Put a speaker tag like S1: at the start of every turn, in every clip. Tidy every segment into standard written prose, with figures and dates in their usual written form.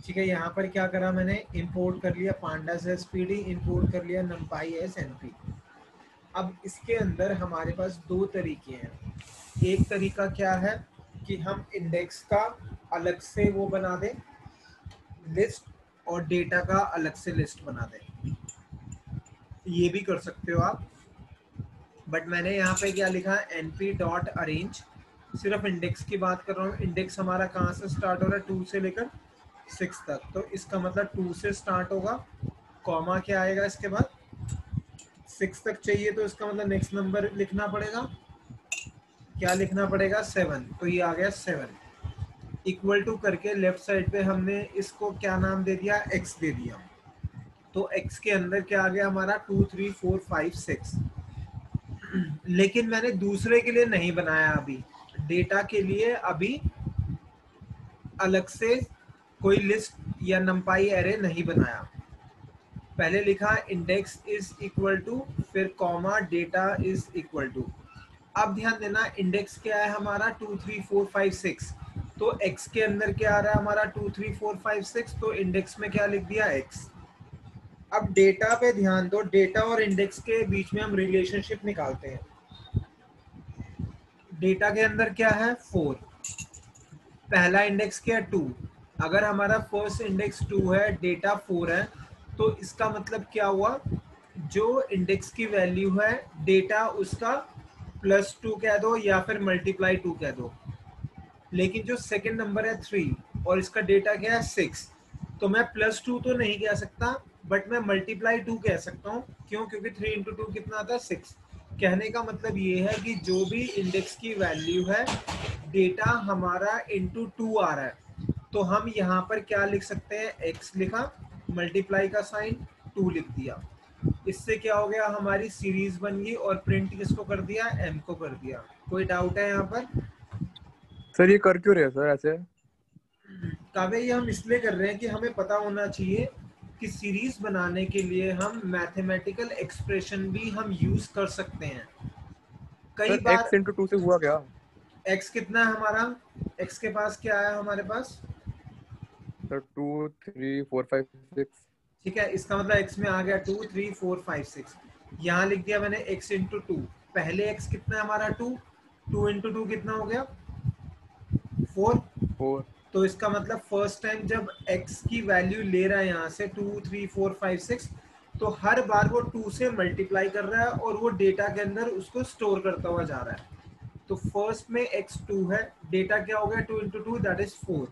S1: ठीक है, यहाँ पर क्या करा मैंने, इंपोर्ट कर लिया pandas S P D, import कर लिया numpy एस एन पी। अब इसके अंदर हमारे पास दो तरीके हैं। एक तरीका क्या है कि हम इंडेक्स का अलग से वो बना दें लिस्ट, और डेटा का अलग से लिस्ट बना दें, ये भी कर सकते हो आप। बट मैंने यहाँ पे क्या लिखा है, np डॉट अरेंज, सिर्फ इंडेक्स की बात कर रहा हूँ। इंडेक्स हमारा कहाँ से स्टार्ट हो रहा है, 2 से लेकर 6 तक, तो इसका मतलब 2 से स्टार्ट होगा, कॉमा क्या आएगा इसके बाद, 6 तक चाहिए तो इसका मतलब नेक्स्ट नंबर लिखना पड़ेगा, क्या लिखना पड़ेगा, 7, तो ये आ गया 7 इक्वल टू करके लेफ्ट साइड पे हमने इसको क्या नाम दे दिया, x दे दिया। तो x के अंदर क्या आ गया हमारा, 2 3 4 5 6। लेकिन मैंने दूसरे के लिए नहीं बनाया अभी, डेटा के लिए अभी अलग से कोई लिस्ट या नंपाई एरे नहीं बनाया। पहले लिखा इंडेक्स इज इक्वल टू, फिर comma data is equal to. अब ध्यान देना, इंडेक्स क्या है हमारा, 2 3 4 5 6, तो x के अंदर क्या आ रहा है हमारा, 2 3 4 5 6, तो इंडेक्स में क्या लिख दिया, x। अब डेटा पे ध्यान दो, डेटा और इंडेक्स के बीच में हम रिलेशनशिप निकालते हैं। डेटा के अंदर क्या है, 4, पहला इंडेक्स क्या है, 2। अगर हमारा फर्स्ट इंडेक्स 2 है, डेटा 4 है, तो इसका मतलब क्या हुआ, जो इंडेक्स की वैल्यू है डेटा उसका +2 कह दो या फिर ×2 कह दो। लेकिन जो सेकंड नंबर है 3 और इसका डेटा क्या है 6, तो मैं +2 तो नहीं कह सकता, बट मैं ×2 कह सकता हूँ। क्यों, क्योंकि 3 × 2 कितना आता है, 6। कहने का मतलब ये है कि जो भी इंडेक्स की वैल्यू है, डेटा हमारा ×2 आ रहा है, तो हम यहाँ पर क्या लिख सकते हैं, x लिखा, मल्टीप्लाई का साइन, 2 लिख दिया। इससे क्या हो गया, हमारी सीरीज बन गई, और प्रिंट किसको कर दिया, m को कर दिया। कोई डाउट है यहाँ पर?
S2: सर ये कर क्यों रहे हो सर ऐसे?
S1: काव्य, ये हम इसलिए कर रहे हैं कि हमें पता होना चाहिए कि सीरीज बनाने के लिए हम मैथमेटिकल एक्सप्रेशन भी हम यूज कर सकते हैं। कई
S2: सर
S1: बार
S2: x इंटू 2 से हुआ क्या?
S1: x कितना है हमारा, x के पास क्या है हमारे पास,
S2: सर 2 3 4 5 6।
S1: ठीक है, इसका मतलब x में आ गया 2 3 4 5 6। यहाँ लिख दिया मैंने x इंटू 2। पहले x कितना है हमारा, 2, 2 इंटू 2 कितना हो गया, 4।
S2: 4।
S1: तो इसका मतलब फर्स्ट टाइम जब x की वैल्यू ले रहा है यहाँ से 2 3 4 5 6, तो हर बार वो 2 से मल्टीप्लाई कर रहा है और वो डेटा के अंदर उसको स्टोर करता हुआ जा रहा है। तो फर्स्ट में x 2 है, डेटा क्या हो गया, 2 इंटू 2 दैट इज 4।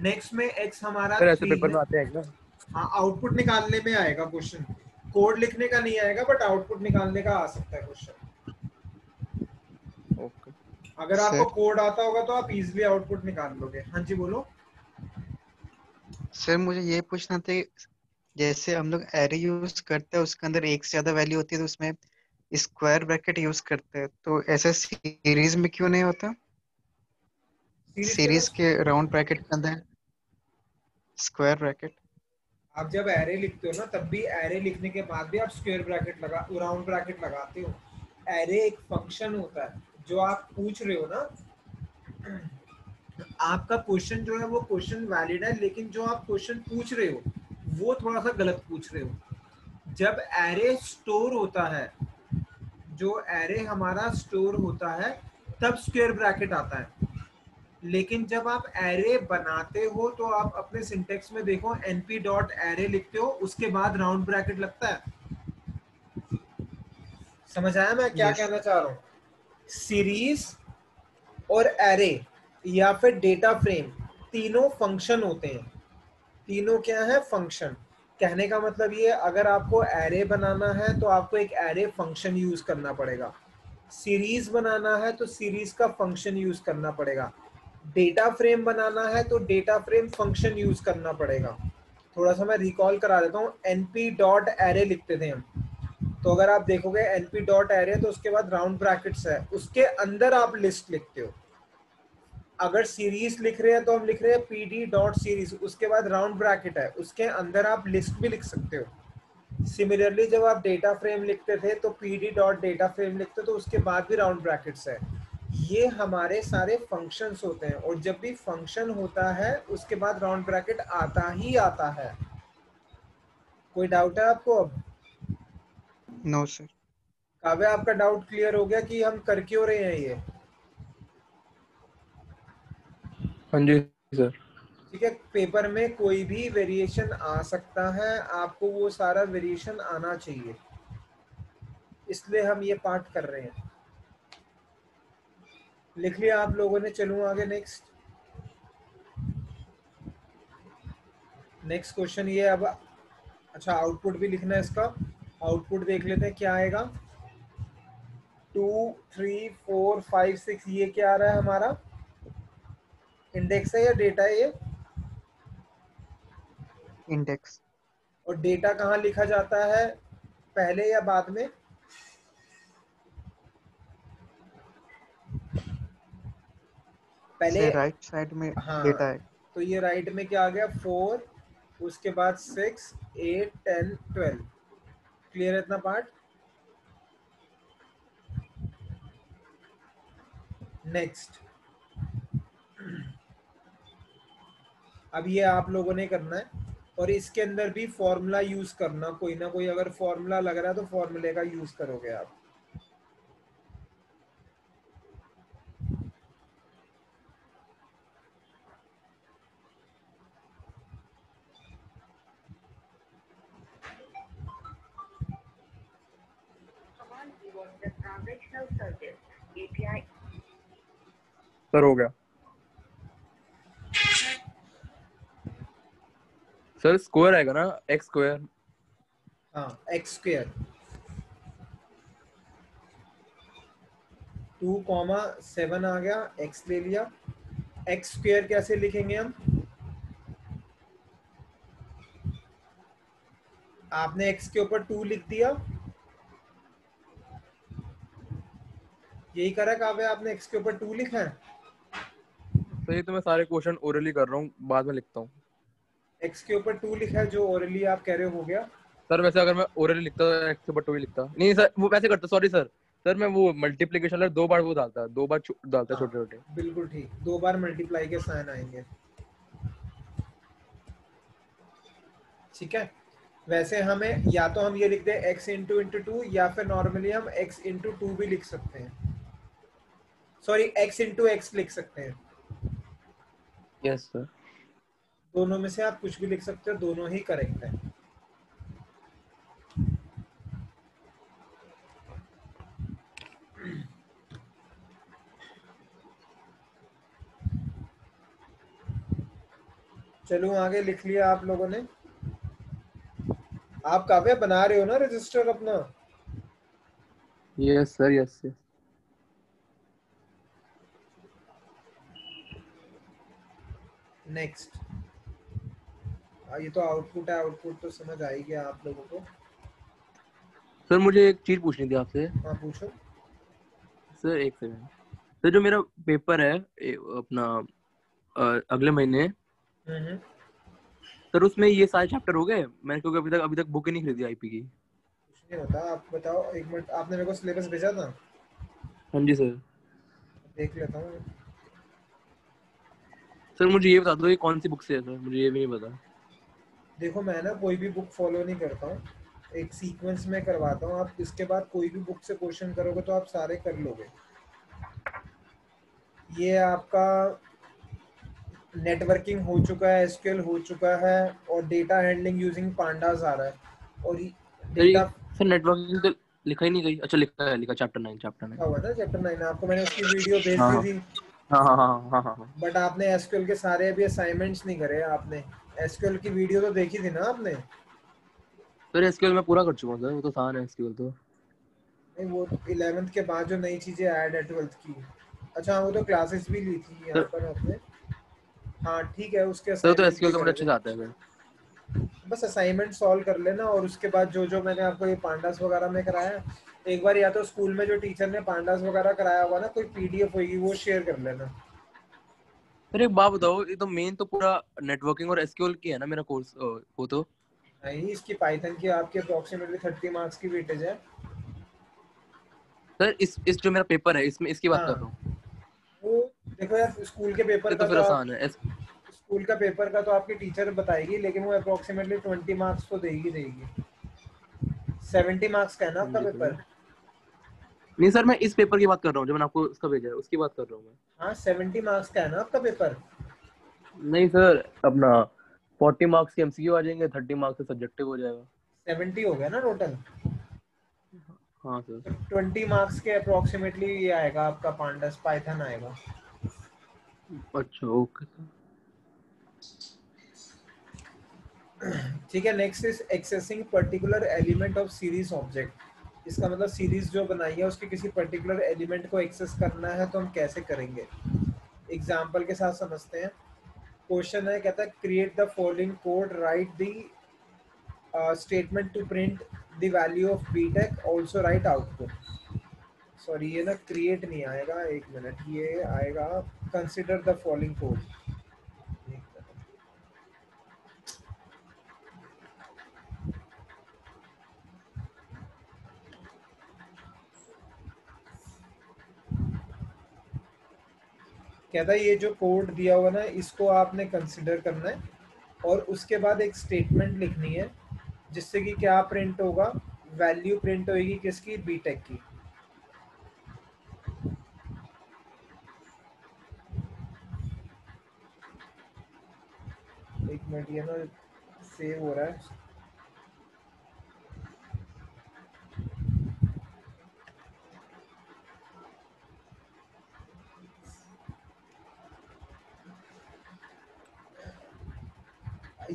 S1: नेक्स्ट में x हमारा
S2: सर ऐसे
S1: 3
S2: पेपर
S1: है।
S2: में आते हैं क्या?
S1: हाँ, आउटपुट निकालने में आएगा क्वेश्चन, कोड लिखने का नहीं आएगा, बट आउटपुट निकालने का आ सकता है क्वेश्चन।
S2: ओके
S1: अगर आपको
S3: सर
S1: कोड आता होगा तो आप इजीली आउटपुट निकाल लोगे। हाँ जी बोलो।
S3: सर मुझे ये पूछना था कि जैसे हम लोग एरे यूज करते हैं उसके अंदर एक से ज्यादा वैल्यू होती है तो उसमें स्क्वायर ब्रैकेट यूज करते हैं, तो ऐसा सीरीज में क्यों नहीं होता?
S1: सीरीज के
S3: सीरीज
S1: अंदर
S3: के राउंड ब्रैकेट के अंदर स्क्वायर ब्रैकेट।
S1: आप जब एरे लिखते हो ना, तब भी एरे लिखने के बाद भी आप स्क्वायर ब्रैकेट लगा, राउंड ब्रैकेट लगाते हो। एरे एक फंक्शन होता है, जो आप पूछ रहे हो ना, आपका क्वेश्चन जो है वो क्वेश्चन वैलिड है, लेकिन जो आप क्वेश्चन पूछ रहे हो वो थोड़ा सा गलत पूछ रहे हो। जब एरे स्टोर होता है, जो एरे हमारा स्टोर होता है, तब स्क्वायर ब्रैकेट आता है। लेकिन जब आप एरे बनाते हो तो आप अपने सिंटेक्स में देखो, np डॉट एरे लिखते हो, उसके बाद राउंड ब्रैकेट लगता है। समझ आया मैं क्या
S3: यस।
S1: कहना चाह रहा हूँ? सीरीज और एरे या फिर डेटा फ्रेम, तीनों फंक्शन होते हैं। तीनों क्या है, फंक्शन। कहने का मतलब ये, अगर आपको एरे बनाना है तो आपको एक एरे फंक्शन यूज करना पड़ेगा। सीरीज बनाना है तो सीरीज का फंक्शन यूज करना पड़ेगा। डेटा फ्रेम बनाना है तो डेटा फ्रेम फंक्शन यूज करना पड़ेगा। थोड़ा सा मैं रिकॉल करा देता हूँ, np डॉट एरे लिखते थे हम, तो अगर आप देखोगे np डॉट एरे, तो उसके बाद राउंड ब्रैकेट्स है, उसके अंदर आप लिस्ट लिखते हो। अगर सीरीज लिख रहे हैं तो हम लिख रहे हैं pd डॉट सीरीज, उसके बाद राउंड ब्रैकेट है, उसके अंदर आप लिस्ट भी लिख सकते हो। सिमिलरली जब आप डेटा फ्रेम लिखते थे तो pd डॉट डेटा फ्रेम लिखते तो उसके बाद भी राउंड ब्रैकेट्स है। ये हमारे सारे फंक्शंस होते हैं, और जब भी फंक्शन होता है उसके बाद राउंड ब्रैकेट आता ही आता है। कोई डाउट है आपको? अब
S3: नो सर।
S1: काव्य, आपका डाउट क्लियर हो गया कि हम कर क्यों रहे हैं ये?
S2: हाँ जी सर।
S1: ठीक है, पेपर में कोई भी वेरिएशन आ सकता है, आपको वो सारा वेरिएशन आना चाहिए, इसलिए हम ये पार्ट कर रहे हैं। लिख लिया आप लोगों ने? चलूं आगे नेक्स्ट। नेक्स्ट क्वेश्चन ये अब, अच्छा आउटपुट भी लिखना है इसका। आउटपुट देख लेते हैं क्या आएगा। 2 3 4 5 6, ये क्या आ रहा है हमारा? इंडेक्स है या डेटा है ये?
S3: इंडेक्स।
S1: और डेटा कहाँ लिखा जाता है, पहले या बाद में? पहले।
S3: से राइट साइड में डेटा
S1: हाँ,
S3: है।
S1: तो ये राइट में क्या आ गया? 4, उसके बाद 6 8 10 12। क्लियर है इतना पार्ट? नेक्स्ट। अब ये आप लोगों ने करना है, और इसके अंदर भी फॉर्मूला यूज करना, कोई ना कोई अगर फॉर्मूला लग रहा है तो फॉर्मूले का यूज करोगे आप।
S2: सर हो गया सर। स्क्वायर आएगा ना, एक्स स्क्वायर।
S1: हाँ, एक्स स्क्वेयर। 2,7 आ गया, एक्स ले लिया। एक्स स्क्वेयर कैसे लिखेंगे हम? आपने एक्स के ऊपर 2 लिख दिया, यही करा काव्य, आपने एक्स के ऊपर 2 लिखा है।
S2: सर ये तो मैं सारे क्वेश्चन ओरली कर रहा हूँ, बाद में लिखता हूँ।
S1: एक्स के ऊपर 2 लिखा है, जो ओरली आप कह रहे हो गया।
S2: सर वैसे अगर मैं ओरली लिखता तो एक्स के ऊपर 2 ही लिखता। नहीं सर, वो वैसे करता, सॉरी सर। सर मैं वो मल्टीप्लीकेशन 2 बार वो डालता है, 2 बार डालता है
S1: हाँ,
S2: छोटे छोटे।
S1: बिल्कुल ठीक, 2 बार मल्टीप्लाई के साइन आएंगे। ठीक है, वैसे हमें या तो हम ये लिख दें x इंटू इंटू टू, या फिर नॉर्मली हम x इंटू टू भी लिख सकते हैं। सॉरी, x इंटू एक्स लिख सकते हैं।
S2: Yes sir.
S1: दोनों में से आप कुछ भी लिख सकते हो, दोनों ही करेक्ट है। चलो आगे, लिख लिया आप लोगों ने? आप काव्य बना रहे हो ना रजिस्टर अपना?
S2: Yes sir, yes yes.
S1: Next. ये तो आउटपुट है, आउटपुट तो समझ आ ही गया आप लोगों को।
S2: सर मुझे एक चीज पूछनी थी आपसे।
S1: हाँ, पूछो।
S2: सर एक सेकंड। सर जो मेरा पेपर है अपना अगले महीने,
S1: हम्म।
S2: सर उसमें ये सारे चैप्टर हो गए? मैंने क्योंकि अभी तक बुक ही नहीं खरीदी आईपी की।
S1: कुछ नहीं होता, आप बताओ एक मिनट, आपने मेरे को सिलेबस भेजा था?
S2: हाँ जी सर।
S1: देख लेता हूँ।
S2: सर मुझे ये बता दो ये कौन सी बुक से है सर, मुझे ये भी नहीं पता।
S1: देखो, मैं ना कोई भी बुक फॉलो नहीं करता हूँ, एक सीक्वेंस में करवाता हूँ। आप इसके बाद कोई भी बुक से क्वेश्चन करोगे तो आप सारे कर लोगे। ये आपका नेटवर्किंग हो चुका है, एसक्यूएल हो चुका है, और डेटा हैंडलिंग यूजिंग पांडास आ रहा है, और
S2: सर ये
S1: डेटा
S2: सर नेटवर्किंग तो लिखा ही नहीं गई। अच्छा लिखा है, लिखा चैप्टर 9, चैप्टर 9।
S1: लिखा हुआ था चैप्टर 9, आपको मैंने उसकी वीडियो भेज
S2: हाँ
S1: दी
S2: हाँ
S1: थी।
S2: हाँ हाँ हाँ हाँ हाँ हाँ।
S1: बट आपने एसक्यूएल के सारे अभी असाइनमेंट्स नहीं करे आपने। एसक्यूएल की वीडियो तो देखी थी ना आपने?
S2: सर एसक्यूएल मैं पूरा कर चुका हूँ सर, वो तो आसान है एसक्यूएल तो।
S1: नहीं, वो 11th के बाद जो नई चीजें ऐड है 12th की। अच्छा हाँ, वो तो क्लासेस भी ली थी यहाँ
S2: सर
S1: पर आपने। हाँ ठीक है, उसके
S2: सर तो
S1: असाइनमेंट भी
S2: एसक्यूएल तो मुझे
S1: करे
S2: अच्छे
S1: थे।
S2: से आता है सर।
S1: बस असाइनमेंट सॉल्व कर लेना, और उसके बाद जो जो मैंने आपको ये पांडास वगैरह में कराया है, एक बार या तो स्कूल में जो टीचर ने पांडास वगैरह कराया हुआ ना, कोई पीडीएफ होगी, वो शेयर कर लेना।
S2: सर एक बात बताओ, ये तो मेन तो पूरा नेटवर्किंग और एसक्यूएल की है ना मेरा कोर्स, वो तो।
S1: नहीं, इसकी पाइथन की आपकी अप्रोक्सीमेटली 30 मार्क्स की वेटेज है।
S2: सर इस जो मेरा पेपर है इसमें इसकी बात कर रहा
S1: हाँ,
S2: हूँ।
S1: देखो यार, स्कूल के पेपर
S2: ये
S1: का
S2: तो
S1: तो
S2: फिर
S1: आप,
S2: आसान है।
S1: स्कूल का पेपर का तो आपकी टीचर बताएगी, लेकिन वो अप्रोक्सीमेटली 20 मार्क्स तो देगी देगी। 70 मार्क्स का है ना आपका
S2: जी सर।
S1: पेपर?
S2: नहीं सर, मैं इस पेपर की बात कर रहा हूँ जो मैंने आपको उसका भेजा है, उसकी बात कर रहा हूँ मैं।
S1: हाँ 70 मार्क्स का है ना आपका पेपर?
S2: नहीं सर, अपना 40 मार्क्स के एमसीक्यू आ जाएंगे, 30 मार्क्स से सब्जेक्टिव हो जाएगा।
S1: 70 हो गया ना टोटल?
S2: हाँ सर।
S1: तो 20 मार्क्स के अप्रोक्सीमेटली ये आएगा आपका पांडस पाइथन आएगा।
S2: अच्छा ओके सर।
S1: ठीक है। Next is accessing particular element of series object. इसका मतलब सीरीज जो बनाई है उसके किसी पर्टिकुलर एलिमेंट को एक्सेस करना है तो हम कैसे करेंगे, एग्जाम्पल के साथ समझते हैं। क्वेश्चन है, कहता है create the following code, write the statement to print the value of B tech, also write output. Sorry, ये ना क्रिएट नहीं आएगा, एक मिनट, ये आएगा कंसिडर द फॉलोइंग कोड। कहता है ये जो कोड दिया हुआ ना इसको आपने कंसिडर करना है, और उसके बाद एक स्टेटमेंट लिखनी है जिससे कि क्या प्रिंट होगा, वैल्यू प्रिंट होगी किसकी, बीटेक की। एक मिनट, ये ना सेव हो रहा है।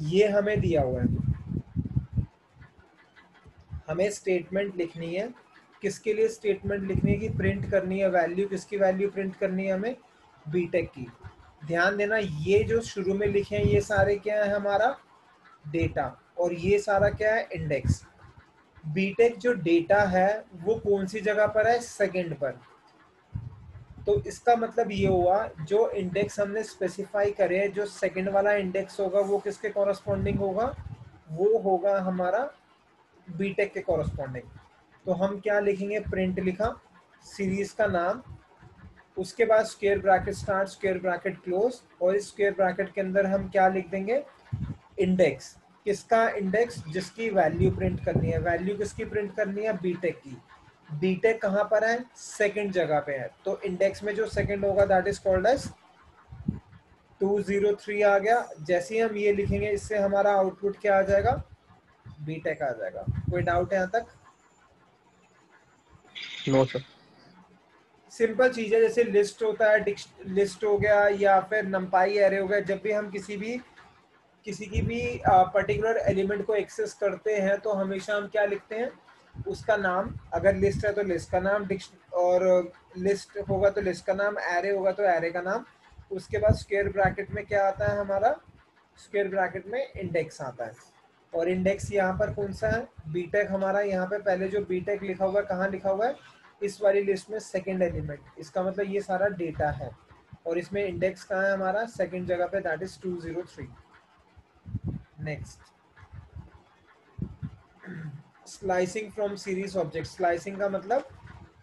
S1: ये हमें दिया हुआ है, हमें स्टेटमेंट लिखनी है। किसके लिए स्टेटमेंट लिखनी है? कि प्रिंट करनी है वैल्यू, किसकी वैल्यू प्रिंट करनी है हमें, बीटेक की। ध्यान देना, ये जो शुरू में लिखे हैं ये सारे क्या है हमारा, डेटा, और ये सारा क्या है, इंडेक्स। बीटेक जो डेटा है वो कौन सी जगह पर है, सेकंड पर। तो इसका मतलब ये हुआ जो इंडेक्स हमने स्पेसिफाई करे, जो सेकंड वाला इंडेक्स होगा वो किसके कॉरस्पॉन्डिंग होगा, वो होगा हमारा बीटेक के कॉरस्पॉन्डिंग। तो हम क्या लिखेंगे, प्रिंट लिखा, सीरीज का नाम, उसके बाद square bracket start, square bracket close, और इस स्क्वायर ब्रैकेट के अंदर हम क्या लिख देंगे, इंडेक्स। किसका इंडेक्स, जिसकी वैल्यू प्रिंट करनी है। वैल्यू किसकी प्रिंट करनी है, बीटेक की। बीटेक कहाँ पर है, सेकंड जगह पे है, तो इंडेक्स में जो सेकंड होगा दैट इज कॉल्ड एज 203 आ गया। जैसे ही हम ये लिखेंगे इससे हमारा आउटपुट क्या आ जाएगा, बीटेक आ जाएगा। कोई डाउट है यहाँ तक?
S2: No sir.
S1: सिंपल चीज है, जैसे लिस्ट होता है, लिस्ट हो गया या फिर नंपाई एरे हो गया। जब भी हम किसी की भी पर्टिकुलर एलिमेंट को एक्सेस करते हैं तो हमेशा हम क्या लिखते हैं, उसका नाम। अगर लिस्ट है तो लिस्ट का नाम, और लिस्ट होगा तो लिस्ट का नाम, एरे होगा तो एरे का नाम। उसके बाद स्क्वायर ब्रैकेट में क्या आता है हमारा, स्क्वायर ब्रैकेट में इंडेक्स आता है। और इंडेक्स यहाँ पर कौन सा है, बीटेक हमारा। यहाँ पे पहले जो बीटेक लिखा हुआ है कहाँ लिखा हुआ है, इस वाली लिस्ट में सेकंड एलिमेंट। इसका मतलब ये सारा डेटा है, और इसमें इंडेक्स कहाँ है हमारा, सेकंड जगह पे, that is 203। Next, slicing from series object. Slicing का मतलब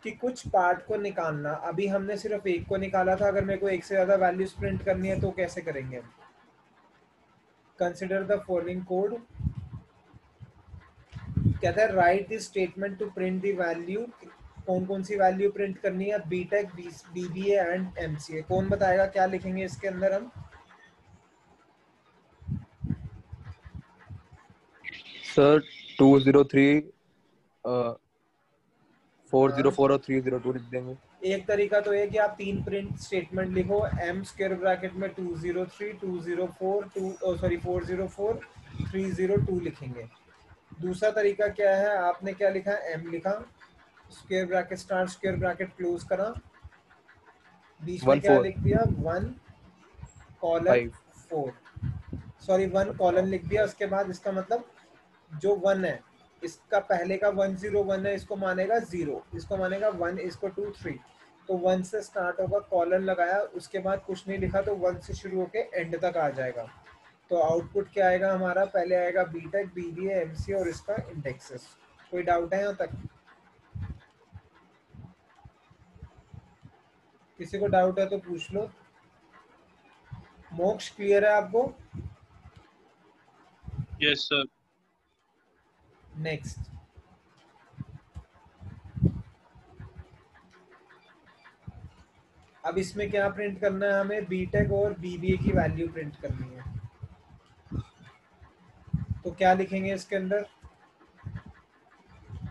S1: कि कुछ पार्ट को निकालना। अभी हमने सिर्फ एक को निकाला था, अगर मेरे को एक से ज्यादा वैल्यूज प्रिंट करनी है तो कैसे करेंगे हम। Consider the following code. कहता है write this statement to print the value. कौन कौन सी वैल्यू प्रिंट करनी है, बीटेक, बीबीए एंड एमसीए। कौन बताएगा क्या लिखेंगे इसके अंदर हम?
S2: सर 203, 404
S1: हाँ,
S2: और 302 लिख देंगे।
S1: एक तरीका तो है कि आप तीन प्रिंट स्टेटमेंट लिखो, एम स्क्वायर ब्रैकेट में 203, 204, सॉरी 404, 302 लिखेंगे। दूसरा तरीका क्या है, आपने क्या लिखा, एम लिखा, square bracket start, square bracket close करा, बीच में क्या
S2: 14
S1: लिख दिया, 1 कॉलन
S2: 5।
S1: 4, सॉरी 1
S2: अच्छा।
S1: कॉलन लिख दिया। उसके बाद इसका मतलब जो 1 है, इसका पहले का 101 है, इसको मानेगा 0, इसको मानेगा 1, इसको 2 3। तो 1 से स्टार्ट होगा, कॉलन लगाया, उसके बाद कुछ नहीं लिखा, तो 1 से शुरू होके एंड तक आ जाएगा। तो आउटपुट क्या आएगा हमारा, पहले आएगा बीटेक, बीबीए, एमसी और इसका इंडेक्सेस। कोई डाउट है यहाँ तक? किसी को डाउट है तो पूछ लो। मोक्ष क्लियर है आपको?
S4: Yes sir.
S1: नेक्स्ट, अब इसमें क्या प्रिंट करना है हमें? बीटेक और बीबीए की वैल्यू प्रिंट करनी है। तो क्या लिखेंगे इसके अंदर?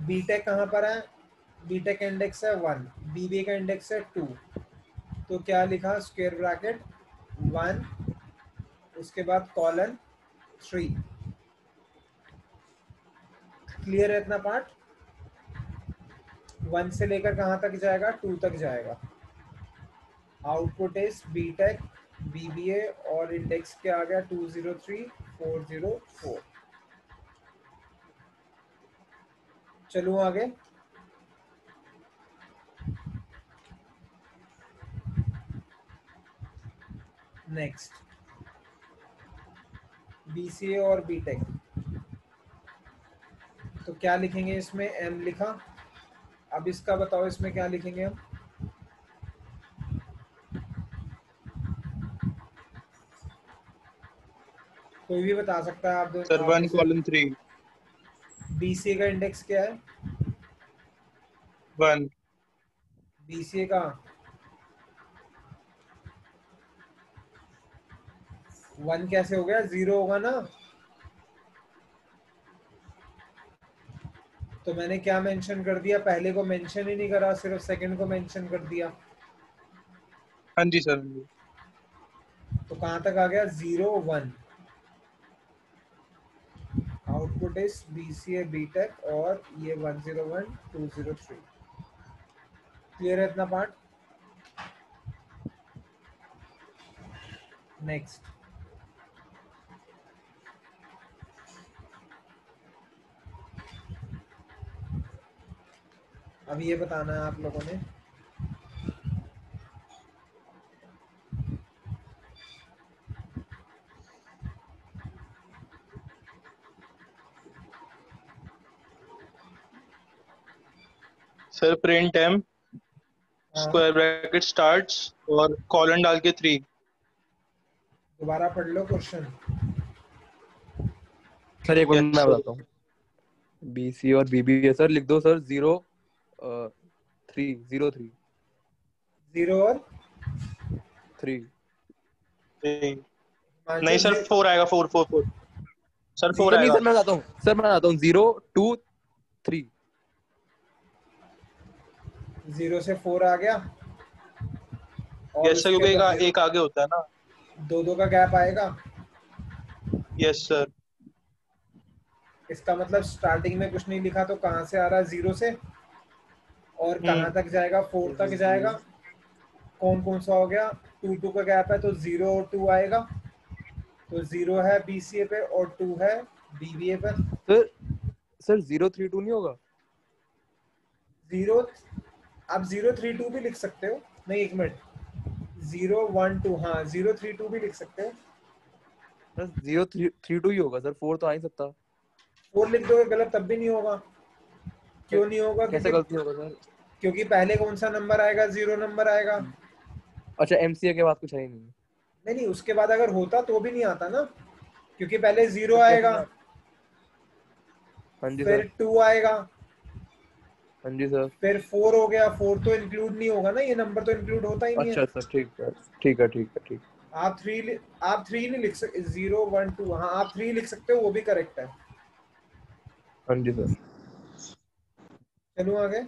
S1: बीटेक कहाँ पर है? बीटेक का इंडेक्स है 1, बीबीए का इंडेक्स है 2। तो क्या लिखा? स्क्वायर ब्रैकेट 1, उसके बाद कॉलन 3। क्लियर है इतना पार्ट? 1 से लेकर कहाँ तक जाएगा? 2 तक जाएगा। आउटपुट इज बीटेक बीबीए और इंडेक्स क्या आ गया? 203404। चलो आगे। नेक्स्ट, बीसीए और बीटेक। तो क्या लिखेंगे इसमें? एम लिखा। अब इसका बताओ इसमें क्या लिखेंगे हम? कोई भी बता सकता है आप दो?
S4: Sir 1 colon 3।
S1: बीसीए का इंडेक्स क्या है?
S4: 1।
S1: बीसीए का 1 कैसे हो गया? 0 होगा ना। तो मैंने क्या मेंशन कर दिया? पहले को मेंशन ही नहीं करा, सिर्फ सेकंड को मेंशन कर दिया।
S4: हाँ जी सर।
S1: तो कहाँ तक आ गया? 0 1। आउटपुट इज बीसीए बीटेक और ये 101 203। क्लियर है इतना पार्ट? नेक्स्ट, अब ये बताना है आप लोगों ने
S4: सर प्रिंट एम
S1: हाँ,
S4: स्क्वायर ब्रैकेट स्टार्ट्स और कॉलन डाल के 3।
S1: दोबारा पढ़ लो क्वेश्चन।
S2: सर एक मिनट
S4: Yes,
S2: मैं
S4: sir.
S2: बताता हूँ। बीसी और बीबीए सर लिख दो सर 03 03
S1: 0 और
S2: 3।
S4: नहीं सर 4 आएगा। 4 4 4 सर 4
S2: सर नहीं
S4: आएगा।
S2: सर मैं बताता हूँ 0 2 3।
S1: 0 से 4 आ गया और
S4: यस सर,
S1: उसके
S4: क्योंकि
S1: बाद
S4: एक आगे होता है ना।
S1: 2 का गैप आएगा।
S4: Yes sir.
S1: इसका मतलब स्टार्टिंग में कुछ नहीं लिखा तो कहाँ से आ रहा है? 0 से। और कहाँ तक जाएगा? 4 तक जाएगा। कौन कौन सा हो गया? 2 2 का गैप है तो 0 और 2 आएगा। तो 0 है बीसीए पे और 2 है बीबीए पे।
S2: सर 032 नहीं होगा?
S1: 0 आप 032 भी लिख सकते हो। नहीं, एक मिनट, 012, हाँ 032 भी लिख सकते हो।
S2: सर 032 ही होगा सर, 4 तो आ ही सकता।
S1: 4 लिख दोगे गलत तब भी नहीं होगा। क्यों नहीं होगा?
S2: कैसे गलती होगा सर?
S1: क्योंकि पहले कौन सा नंबर आएगा? 0 नंबर आएगा।
S2: अच्छा एमसीए के बाद कुछ है ही नहीं।
S1: नहीं नहीं, उसके बाद अगर होता तो भी नहीं आता ना, क्योंकि पहले 0
S2: तो कैसे
S1: आएगा,
S2: क्या? हाँ जी
S1: फिर
S2: सर।
S1: 2 आएगा,
S2: हाँ जी सर।
S1: फिर 4 हो गया। 4 तो इंक्लूड नहीं होगा ना, ये नंबर तो इंक्लूड होता ही नहीं है।
S2: अच्छा सर ठीक है ठीक है ठीक है ठीक।
S1: आप 3 नहीं लिख सकते। 0 1 2, हाँ आप 3 लिख सकते हो, वो भी करेक्ट है।
S2: हाँ जी सर।
S1: चलो आगे।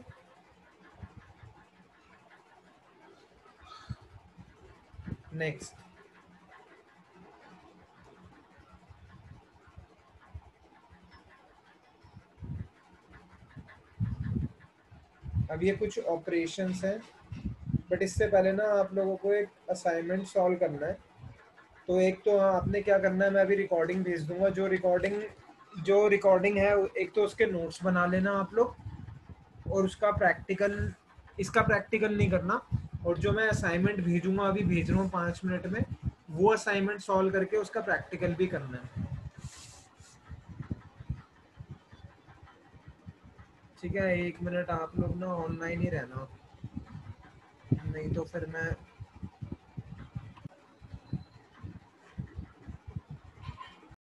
S1: नेक्स्ट, अब ये कुछ ऑपरेशंस हैं, बट इससे पहले ना आप लोगों को एक असाइनमेंट सॉल्व करना है। तो एक तो आपने क्या करना है, मैं अभी रिकॉर्डिंग भेज दूंगा। जो रिकॉर्डिंग है, एक तो उसके नोट्स बना लेना आप लोग, और उसका प्रैक्टिकल, इसका प्रैक्टिकल नहीं करना। और जो मैं असाइनमेंट भेजूंगा, अभी भेज रहा हूँ 5 मिनट में, वो असाइनमेंट सॉल्व करके उसका प्रैक्टिकल भी करना है। ठीक है, 1 मिनट आप लोग ना ऑनलाइन ही रहना, नहीं तो फिर मैं